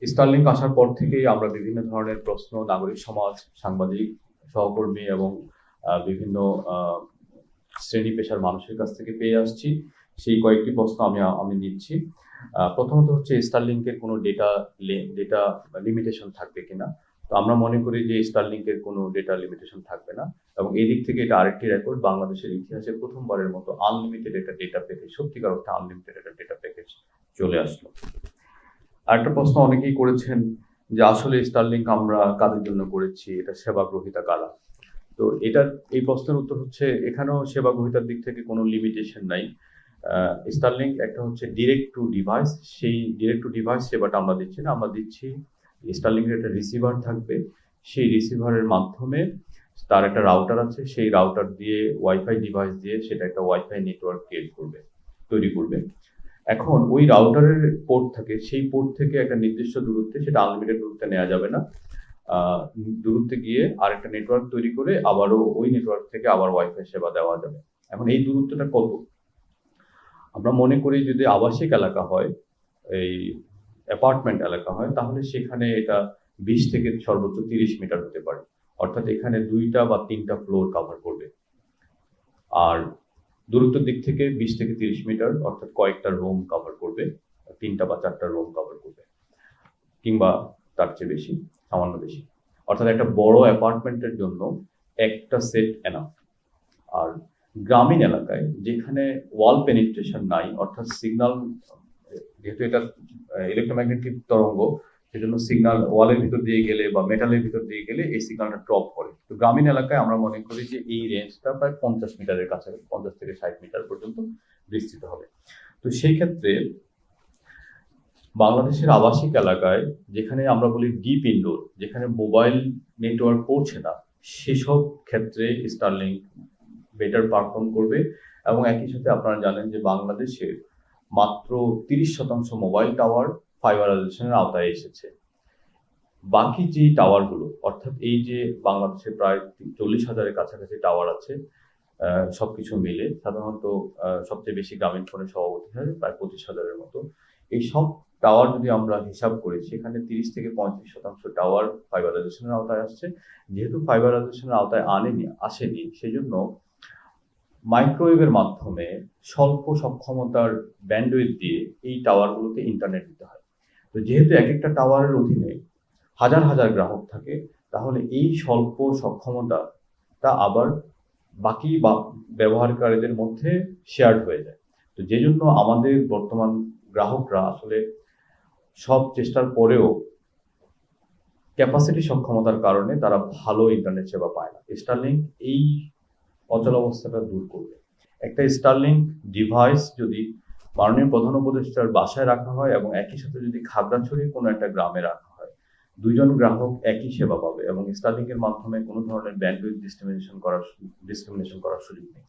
Starlink আসার পর থেকেই আমরা বিভিন্ন ধরনের প্রশ্ন নাগরিক সমাজ, সাংবাদিক, সহকর্মী এবং বিভিন্ন শ্রেণী পেশার মানুষের কাছ থেকে পেয়ে আসছি। সেই কয়েকটি প্রশ্ন আমি নিচ্ছি। প্রথমত হচ্ছে স্টারলিংকের কোনো ডেটা লিমিটেশন থাকবে কিনা। তো আমরা মনে করি যে স্টারলিংকের কোনো ডেটা লিমিটেশন থাকবে না, এবং এই দিক থেকে এটা আরেকটি রেকর্ড, বাংলাদেশের ইতিহাসে প্রথমবারের মতো আনলিমিটেড একটা ডেটা প্যাকেজ, সত্যিকার অর্থে আনলিমিটেড একটা ডেটা প্যাকেজ চলে আসলো। আরেকটা প্রশ্ন অনেকেই করেছেন যে আসলে স্টারলিংক আমরা কাদের জন্য করেছি, এটা সেবা গ্রহীতা কারা। তো এই প্রশ্নের উত্তর হচ্ছে এখানেও সেবা গ্রহীতার দিক থেকে কোনো লিমিটেশন নাই। স্টারলিংক একটা হচ্ছে ডিরেক্ট টু ডিভাইস, সেই ডিরেক্ট টু ডিভাইস সেবাটা আমরা দিচ্ছি না, আমরা দিচ্ছি স্টারলিংকের একটা রিসিভার থাকবে, সেই রিসিভারের মাধ্যমে তার একটা রাউটার আছে, সেই রাউটার দিয়ে ওয়াইফাই ডিভাইস দিয়ে সেটা একটা ওয়াইফাই নেটওয়ার্ক তৈরি করবে। এখন ওই রাউটারের পোর্ট থাকে, সেই পোর্ট থেকে একটা নির্দিষ্ট দূরত্বে, সেটা আনলিমিটেড দূরত্বে নেওয়া যাবে না, দূরত্বে গিয়ে আরেকটা নেটওয়ার্ক তৈরি করে আবারও ওই নেটওয়ার্ক থেকে আবার ওয়াইফাই সেবা দেওয়া যাবে। এখন এই দূরত্বটা কত? আমরা মনে করি যদি আবাসিক এলাকা হয়, এই অ্যাপার্টমেন্ট এলাকা হয়, তাহলে সেখানে এটা 20 থেকে সর্বোচ্চ 30 মিটার হতে পারে, অর্থাৎ এখানে 2টা বা 3টা ফ্লোর কভার করবে। আর দূরত্বের দিক থেকে 20 থেকে 30 মিটার, অর্থাৎ কয়েকটা রুম কভার করবে, 3টা বা 4টা রুম কভার করবে, কিংবা তার চেয়ে বেশি, সামান্য বেশি। অর্থাৎ একটা বড় অ্যাপার্টমেন্টের জন্য একটা সেট এনাফ। আর গ্রামীণ এলাকায় যেখানে ওয়াল পেনিট্রেশন নাই, অর্থাৎ সিগন্যাল, যেহেতু এটা ইলেকট্রোম্যাগনেটিক তরঙ্গ, সেজন্য সিগন্যাল ওয়ালের ভিতর দিয়ে গেলে বা মেটালের ভিতর দিয়ে গেলে এই সিগন্যালটা ড্রপ করে। তো গ্রামীণ এলাকায় আমরা মনে করি যে এই রেঞ্জটা প্রায় 50 মিটারের কাছাকাছি, 50 থেকে 60 মিটার পর্যন্ত বিস্তৃত হবে। তো সেই ক্ষেত্রে বাংলাদেশের আবাসিক এলাকায় যেখানে আমরা বলি ডিপ ইনডোর, যেখানে মোবাইল নেটওয়ার্ক পৌঁছে না, সেসব ক্ষেত্রে স্টারলিংক বেটার পারফর্ম করবে। এবং একই সাথে আপনারা জানেন যে বাংলাদেশের মাত্র 30% মোবাইল টাওয়ার ফাইবারাইজেশনের আওতায় এসেছে। বাকি যে টাওয়ারগুলো, অর্থাৎ এই যে বাংলাদেশে প্রায় 40,000-এর কাছাকাছি টাওয়ার আছে, সবকিছু মিলে সাধারণত সবচেয়ে বেশি গ্রামীণ ফোনের সভাপতি হয় প্রায় 25,000-এর মতো। এই সব টাওয়ার যদি আমরা হিসাব করি, সেখানে 30 থেকে 35% টাওয়ার ফাইবারাইজেশনের আওতায় আসছে। যেহেতু ফাইবারাইজেশনের আওতায় আসেনি, সেজন্য মাইক্রোওয়েভের মাধ্যমে স্বল্প সক্ষমতার ব্যান্ডউইথ দিয়ে এই টাওয়ারগুলোকে ইন্টারনেট দিতে হয়। তো যেহেতু এক একটা টাওয়ারের অধীনে হাজার হাজার গ্রাহক থাকে, তাহলে এই স্বল্প সক্ষমতাটা আবার বাকি ব্যবহারকারীদের মধ্যে শেয়ার্ড হয়ে যায়। তো যে জন্য আমাদের বর্তমান গ্রাহকরা আসলে সব চেষ্টার পরেও ক্যাপাসিটি সক্ষমতার কারণে তারা ভালো ইন্টারনেট সেবা পায় না। স্টারলিংক এই অচলাবস্থাটা দূর করবে। একটা স্টারলিংক ডিভাইস যদি মাননীয় প্রধান উপদেষ্টার বাসায় রাখা হয় এবং একই সাথে যদি খাগড়াছড়ি কোনো একটা গ্রামে রাখা হয়, দুইজন গ্রাহক একই সেবা পাবে এবং স্টারলিংকের মাধ্যমে কোনো ধরনের ব্যান্ডউইথ ডিসক্রিমিনেশন করার সুযোগ নেই।